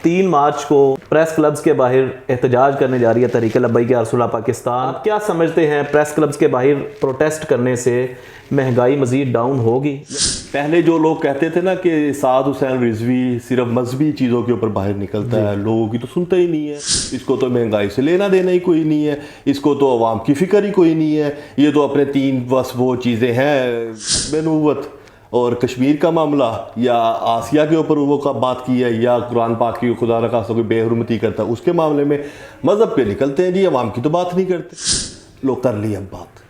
3 मार्च को press clubs के बाहर एहतजाज करने जा रही है तहरीक लब्बैक या रसूल पाकिस्तान। आप क्या समझते हैं, प्रेस क्लब्स के बाहर प्रोटेस्ट करने से महंगाई मज़ीद डाउन होगी? पहले जो लोग कहते थे ना कि साद हुसैन रिजवी सिर्फ मजहबी चीज़ों के ऊपर बाहर निकलता है, लोगों की तो सुनता ही नहीं है, इसको तो महंगाई से लेना देना ही कोई नहीं है, इसको तो अवाम की फ़िक्र ही कोई नहीं है, ये तो अपने तीन बस वो चीज़ें हैं बेनूवत और कश्मीर का मामला या आसिया के ऊपर वो का बात की है या कुरान पाक की खुदा न खासा कोई बेहुरमती करता है उसके मामले में मज़हब पे निकलते हैं जी, अवाम की तो बात नहीं करते। लोग कर ली अब बात।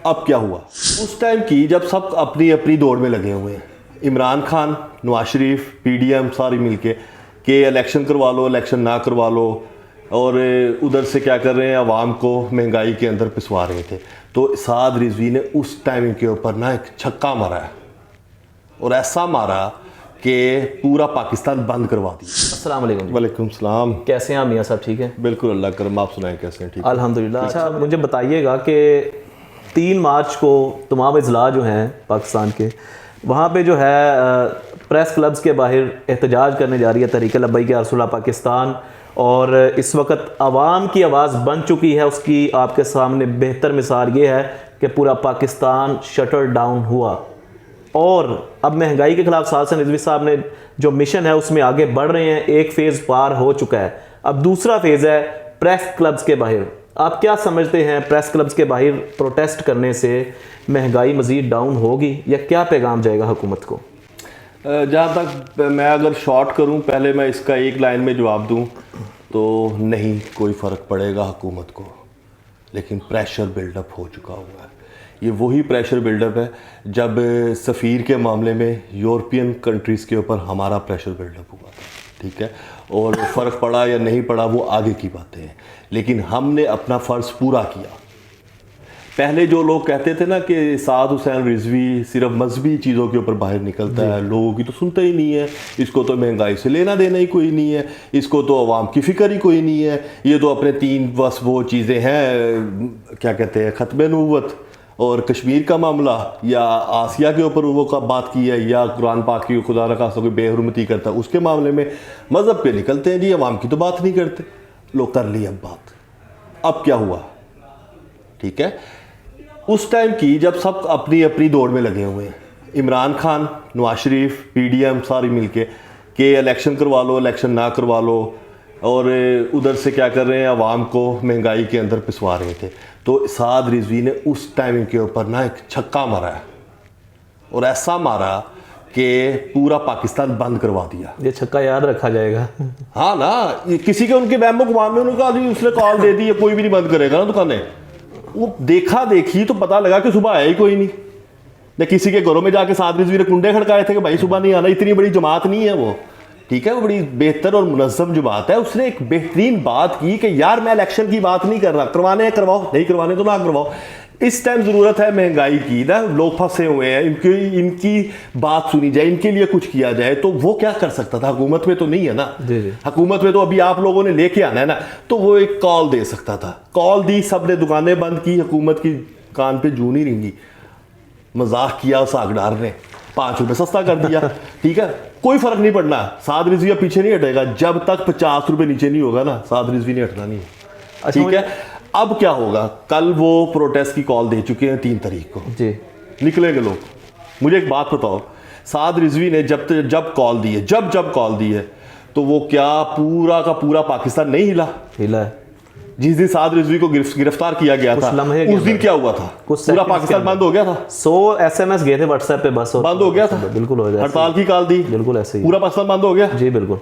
अब क्या हुआ उस टाइम की जब सब अपनी अपनी दौड़ में लगे हुए हैं, इमरान खान, नवाज शरीफ, पीडीएम सारी मिलके कि इलेक्शन करवा लो, इलेक्शन ना करवा लो, और उधर से क्या कर रहे हैं, अवाम को महंगाई के अंदर पिसवा रहे थे। तो साद रिजवी ने उस टाइम के ऊपर ना एक छक्का मारा है और ऐसा मारा कि पूरा पाकिस्तान बंद करवा दिया। अस्सलाम वालेकुम। वालेकुम सलाम। कैसे हैं मियाँ साहब? ठीक है, बिल्कुल अल्लाह करम। आप सुनाएं कैसे हैं? ठीक है अल्हम्दुलिल्लाह। अच्छा, मुझे बताइएगा कि 3 मार्च को तमाम अजला जो हैं पाकिस्तान के, वहाँ पे जो है प्रेस क्लब्स के बाहर एहतजाज करने जा रही है तहरीक लब्बैक या रसूल पाकिस्तान, और इस वक्त आवाम की आवाज़ बन चुकी है। उसकी आपके सामने बेहतर मिसाल ये है कि पूरा पाकिस्तान शटर डाउन हुआ और अब महंगाई के खिलाफ साद हुसैन रिजवी साहब ने जो मिशन है उसमें आगे बढ़ रहे हैं। एक फ़ेज़ पार हो चुका है, अब दूसरा फेज़ है प्रेस क्लब्स के बाहर। आप क्या समझते हैं, प्रेस क्लब्स के बाहर प्रोटेस्ट करने से महंगाई मज़ीद डाउन होगी या क्या पैगाम जाएगा हुकूमत को? जहाँ तक मैं अगर शॉर्ट करूँ, पहले मैं इसका एक लाइन में जवाब दूँ तो नहीं कोई फ़र्क पड़ेगा हुकूमत को, लेकिन प्रेशर बिल्डअप हो चुका हुआ है। ये वही प्रेशर बिल्डअप है जब सफ़ीर के मामले में यूरोपियन कंट्रीज़ के ऊपर हमारा प्रेशर बिल्डअप हुआ था, ठीक है, और फ़र्क पड़ा या नहीं पड़ा वो आगे की बातें हैं, लेकिन हमने अपना फ़र्ज़ पूरा किया। पहले जो लोग कहते थे ना कि साद हुसैन रिजवी सिर्फ मजहबी चीज़ों के ऊपर बाहर निकलता है, लोगों की तो सुनता ही नहीं है, इसको तो महंगाई से लेना देना ही कोई नहीं है, इसको तो अवाम की फ़िक्र ही कोई नहीं है, ये तो अपने तीन बस वो चीज़ें हैं, क्या कहते हैं, ख़त्म नबूवत और कश्मीर का मामला या आसिया के ऊपर वो का बात की है या कुरान पाक की खुदा न खासा कोई बेहुरमती करता है उसके मामले में मज़हब पे निकलते हैं जी, अवाम की तो बात नहीं करते। लोग कर ली अब बात। अब क्या हुआ, ठीक है, उस टाइम की जब सब अपनी अपनी दौड़ में लगे हुए हैं, इमरान खान, नवाज शरीफ, पीडीएम सारी मिलके कि इलेक्शन करवा लो, इलेक्शन ना करवा लो, और उधर से क्या कर रहे हैं, अवाम को महंगाई के अंदर पिसवा रहे थे। तो साद रिजवी ने उस टाइम के ऊपर ना एक छक्का मारा है और ऐसा मारा कि पूरा पाकिस्तान बंद करवा दिया। ये छक्का याद रखा जाएगा। हाँ ना, किसी के उनके वहमो गुमान में उन्होंने कहा उसने कॉल दे दी है, कोई भी नहीं बंद करेगा ना दुकानें। वो देखा देखी तो पता लगा कि सुबह आया ही कोई नहीं, न किसी के घरों में जाके साद रिजवी ने कुंडे खड़काए थे कि भाई सुबह नहीं आना। इतनी बड़ी जमात नहीं है वो, ठीक है, वो बड़ी बेहतर और मुनज़्ज़म जमात है। उसने एक बेहतरीन बात की कि यार मैं इलेक्शन की बात नहीं कर रहा, करवाने हैं करवाओ, नहीं करवाने तो ना करवाओ। इस टाइम ज़रूरत है महंगाई की ना, लोग फंसे हुए हैं, इनकी बात सुनी जाए, इनके लिए कुछ किया जाए। तो वो क्या कर सकता था, हुकूमत में तो नहीं है ना, हुकूमत में तो अभी आप लोगों ने लेके आना है ना, तो वो एक कॉल दे सकता था। कॉल दी, सब ने दुकानें बंद की, हुकूमत की कान पे जूं नहीं रिंगी, मजाक किया सागडार ने, 5 रुपये सस्ता कर दिया, ठीक है, कोई फर्क नहीं पड़ना। साद रिजवी पीछे नहीं हटेगा जब तक 50 रुपये नीचे नहीं होगा ना, साद रिजवी ने हटना नहीं है, ठीक है। अब क्या होगा, कल वो प्रोटेस्ट की कॉल दे चुके हैं 3 तारीख को जी, निकलेंगे लोग। मुझे एक बात बताओ, साद रिजवी ने जब कॉल दी है, जब कॉल दी है, तो वो क्या पूरा का पूरा पाकिस्तान नहीं हिला है? जिस दिन साद रिजवी को गिरफ्तार किया गया था उस दिन क्या हुआ था, पूरा पाकिस्तान बंद हो गया था। 100 SMS गए थे व्हाट्सएप पे, बस बंद हो गया था, बिल्कुल हो गया, हड़ताल की कॉल दी, बिल्कुल ऐसे ही पूरा पाकिस्तान बंद हो गया जी, बिल्कुल।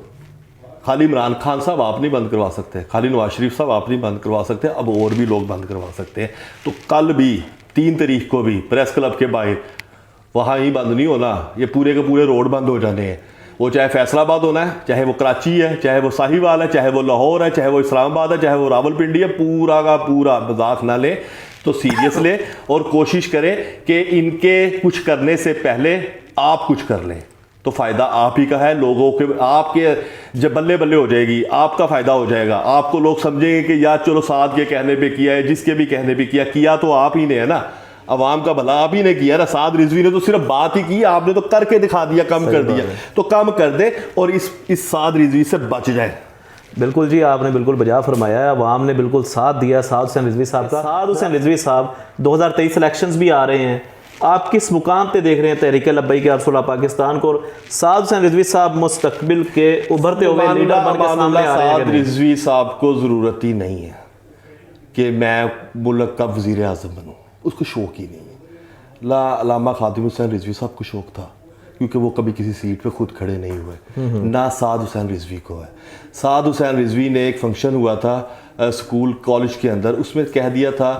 खाली इमरान खान साहब आप नहीं बंद करवा सकते, खाली नवाज शरीफ साहब आप नहीं बंद करवा सकते, अब और भी लोग बंद करवा सकते हैं। तो कल भी 3 तारीख को भी प्रेस क्लब के बाहर वहाँ ही बंद नहीं होना, ये पूरे के पूरे रोड बंद हो जाने हैं। वो चाहे फैसलाबाद होना है, चाहे वो कराची है, चाहे वो साहिवाल है, चाहे वो लाहौर है, चाहे वो इस्लामाबाद है, चाहे वो रावलपिंडी है, पूरा का पूरा। मजाक ना ले तो सीरियस ले और कोशिश करें कि इनके कुछ करने से पहले आप कुछ कर लें, तो फ़ायदा आप ही का है। लोगों के आपके जब बल्ले बल्ले हो जाएगी, आपका फ़ायदा हो जाएगा। आपको लोग समझेंगे कि यार चलो साद के कहने पे किया है, जिसके भी कहने पे किया तो आप ही ने है ना, अवाम का भला आप ही ने किया ना। साद रिजवी ने तो सिर्फ बात ही की, आपने तो करके दिखा दिया, कम कर दिया। तो कम कर दे और इस साद रिजवी से बच जाए। बिल्कुल जी, आपने बिल्कुल बजा फरमाया है। अवाम ने बिल्कुल साथ दिया साद हुसैन रिजवी साहब का। साद हुसैन रिजवी साहब 2023 इलेक्शंस भी आ रहे हैं, आप किस मुकाम पे देख रहे हैं तहरीक लब्बैक या रसूल पाकिस्तान को? और साद हुसैन रिजवी साहब मुस्तकबिल के उभरते हुए लीडर बन के सामने आ रहे हैं। साद रिजवी साहब को ज़रूरत ही नहीं है कि मैं मुल्क का वज़ीर आज़म बनूँ, उसको शौक ही नहीं है। अल्लामा खादिम हुसैन रिजवी साहब को शौक था, क्योंकि वो कभी किसी सीट पे खुद खड़े नहीं हुए। ना साद हुसैन रिजवी को है। साद हुसैन रिजवी ने एक फंक्शन हुआ था स्कूल कॉलेज के अंदर, उसमें कह दिया था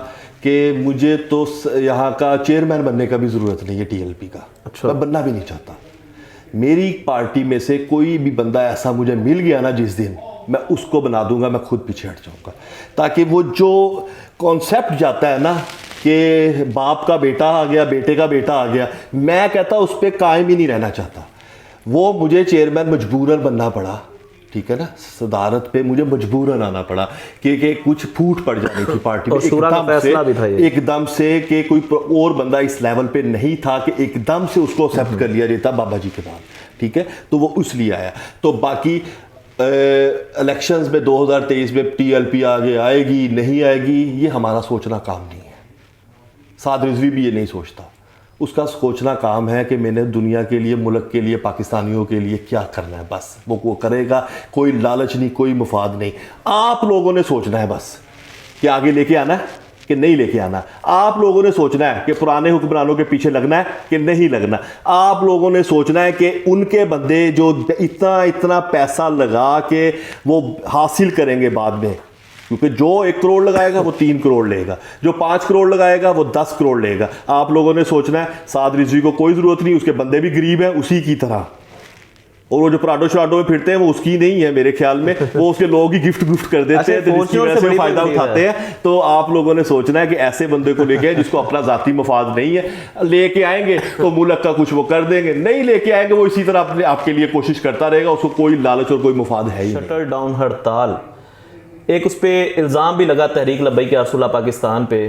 कि मुझे तो यहाँ का चेयरमैन बनने का भी ज़रूरत नहीं है TLP का। अच्छा। मैं बनना भी नहीं चाहता। मेरी पार्टी में से कोई भी बंदा ऐसा मुझे मिल गया ना जिस दिन, मैं उसको बना दूंगा, मैं खुद पीछे हट जाऊंगा। ताकि वो जो कॉन्सेप्ट जाता है ना कि बाप का बेटा आ गया, बेटे का बेटा आ गया, मैं कहता उस पर कायम ही नहीं रहना चाहता। वो मुझे चेयरमैन मजबूरन बनना पड़ा, ठीक है ना, सदारत पे मुझे मजबूरन आना पड़ा क्योंकि कुछ फूट पड़ जानी थी पार्टी में एकदम से कि कोई और बंदा इस लेवल पे नहीं था कि एकदम से उसको एक्सेप्ट कर लिया जाता बाबा जी के बाद, ठीक है। तो वो इसलिए आया। तो बाकी इलेक्शंस में 2023 में TLP आगे आएगी नहीं आएगी, ये हमारा सोचना काम नहीं है। साद रिजवी भी ये नहीं सोचता। उसका सोचना काम है कि मैंने दुनिया के लिए, मुल्क के लिए, पाकिस्तानियों के लिए क्या करना है, बस वो करेगा। कोई लालच नहीं, कोई मुफाद नहीं। आप लोगों ने सोचना है बस कि आगे लेके आना है कि नहीं लेके आना। आप लोगों ने सोचना है कि पुराने हुक्मरानों के पीछे लगना है कि नहीं लगना। आप लोगों ने सोचना है कि उनके बंदे जो इतना इतना पैसा लगा के वो हासिल करेंगे बाद में, क्योंकि जो 1 करोड़ लगाएगा वो 3 करोड़ लेगा, जो 5 करोड़ लगाएगा वो 10 करोड़ लेगा। आप लोगों ने सोचना है साद रिजवी को कोई ज़रूरत नहीं, उसके बंदे भी गरीब हैं उसी की तरह, और वो जो पराडो शराडो में फिरते हैं वो उसकी नहीं है मेरे ख्याल में, वो उसके लोग ही गिफ्ट कर देते हैं, तो जिसकी वजह से फ़ायदा उठाते हैं। तो आप लोगों ने सोचना है कि ऐसे बंदे को लेके आए जिसको अपना ज़ाती मफाद नहीं है, लेके आएंगे तो मुल्क का कुछ वो कर देंगे, नहीं लेके आएंगे वो इसी तरह अपने आपके लिए कोशिश करता रहेगा, उसको कोई लालच और कोई मुफाद है ही नहीं। शटर डाउन हड़ताल, एक उस पर इल्ज़ाम भी लगा तहरीक लब्बैक या रसूल पाकिस्तान पे,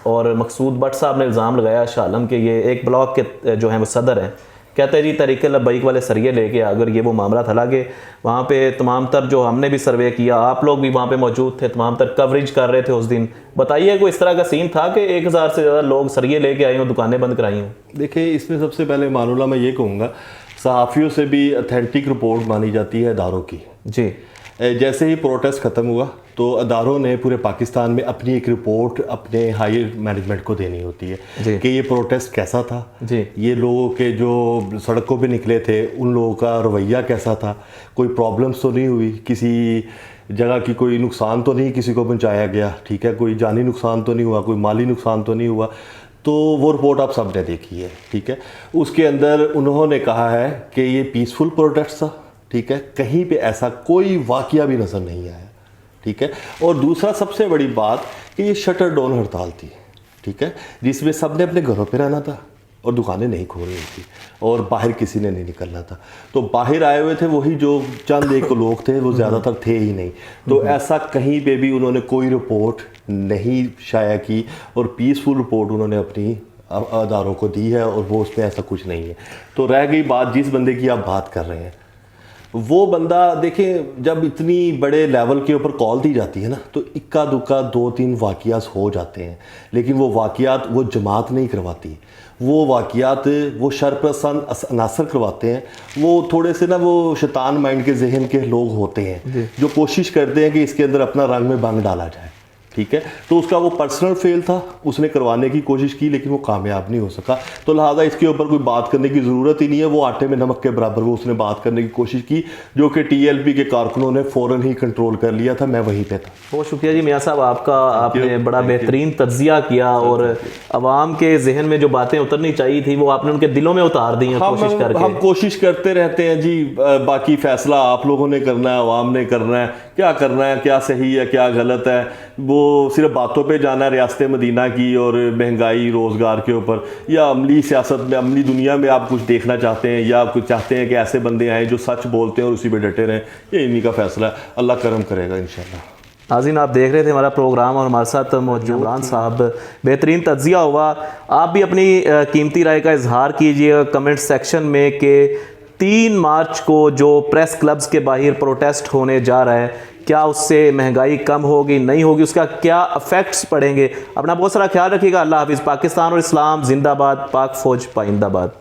और मकसूद भट्ट साहब ने इल्ज़ाम लगाया शाह आलम के, ये एक ब्लॉक के जो हैं वो सदर हैं, कहते हैं जी तहरीक लब्बैक वाले सरिये लेके अगर ये वो मामला था। हालांकि वहाँ पे तमाम तर जो हमने भी सर्वे किया, आप लोग भी वहाँ पे मौजूद थे, तमाम तर कवरेज कर रहे थे उस दिन। बताइए कोई इस तरह का सीन था कि 1000 से ज़्यादा लोग सरिये लेके आए हों, दुकानें बंद कराई हों? देखिए, इसमें सबसे पहले मानूला मैं ये कहूँगा, सहाफ़ियों से भी अथेंटिक रिपोर्ट मानी जाती है अदारों की। जी, जैसे ही प्रोटेस्ट ख़त्म हुआ तो अदारों ने पूरे पाकिस्तान में अपनी एक रिपोर्ट अपने हायर मैनेजमेंट को देनी होती है कि ये प्रोटेस्ट कैसा था जी, ये लोगों के जो सड़कों पे निकले थे उन लोगों का रवैया कैसा था, कोई प्रॉब्लम्स तो नहीं हुई, किसी जगह की कोई नुकसान तो नहीं किसी को पहुंचाया गया, ठीक है, कोई जानी नुकसान तो नहीं हुआ, कोई माली नुकसान तो नहीं हुआ। तो वो रिपोर्ट आप सब ने देखी है, ठीक है। उसके अंदर उन्होंने कहा है कि ये पीसफुल प्रोटेस्ट था, ठीक है, कहीं पे ऐसा कोई वाकया भी नज़र नहीं आया, ठीक है। और दूसरा सबसे बड़ी बात कि ये शटर डाउन हड़ताल थी, ठीक है, जिसमें सब ने अपने घरों पे रहना था और दुकानें नहीं खोल रही थी और बाहर किसी ने नहीं निकलना था। तो बाहर आए हुए थे वही जो चंद एक लोग थे, वो ज़्यादातर थे ही नहीं। तो ऐसा कहीं पे भी उन्होंने कोई रिपोर्ट नहीं शाया की और पीसफुल रिपोर्ट उन्होंने अपनी अदारों को दी है और वो उसमें ऐसा कुछ नहीं है। तो रह गई बात जिस बंदे की आप बात कर रहे हैं, वो बंदा देखें, जब इतनी बड़े लेवल के ऊपर कॉल दी जाती है ना तो इक्का दुक्का 2-3 वाक़यात हो जाते हैं, लेकिन वो वाक़यात वो जमात नहीं करवाती, वो वाक़यात वो शरपसंद अनासर करवाते हैं। वो थोड़े से ना वो शैतान माइंड के जहन के लोग होते हैं जो कोशिश करते हैं कि इसके अंदर अपना रंग में भंग डाला जाए, ठीक है। तो उसका वो पर्सनल फेल था, उसने करवाने की कोशिश की लेकिन वो कामयाब नहीं हो सका। तो लिहाजा इसके ऊपर कोई बात करने की ज़रूरत ही नहीं है। वो आटे में नमक के बराबर वो उसने बात करने की कोशिश की, जो कि TLP के कारकुनों ने फ़ौरन ही कंट्रोल कर लिया था। मैं वहीं पे था। बहुत शुक्रिया जी मियाँ साहब आपका, आपने बड़ा बेहतरीन तज्जिया किया और आवाम के जहन में जो बातें उतरनी चाहिए थी वो आपने उनके दिलों में उतार दी हैं कोशिश करके। हम कोशिश करते रहते हैं जी, बाकी फ़ैसला आप लोगों ने करना है, आवाम ने करना है, क्या करना है, क्या सही है क्या गलत है। वो सिर्फ बातों पे जाना है रियासत मदीना की और महंगाई रोज़गार के ऊपर, या अमली सियासत में, अमली दुनिया में आप कुछ देखना चाहते हैं या आप कुछ चाहते हैं कि ऐसे बंदे आएँ जो सच बोलते हैं और उसी पे डटे रहें, ये इन्हीं का फ़ैसला है। अल्लाह करम करेगा इंशाल्लाह। नाज़रीन, आप देख रहे थे हमारा प्रोग्राम और हमारे साथ मौजूद इमरान साहब, बेहतरीन तज्ज़िया हुआ। आप भी अपनी कीमती राय का इजहार कीजिएगा कमेंट सेक्शन में कि 3 मार्च को जो प्रेस क्लब्स के बाहर प्रोटेस्ट होने जा रहा है, क्या उससे महंगाई कम होगी, नहीं होगी, उसका क्या इफेक्ट्स पड़ेंगे। अपना बहुत सारा ख्याल रखिएगा। अल्लाह हाफिज़। पाकिस्तान और इस्लाम जिंदाबाद, पाक फ़ौज पाइंदाबाद।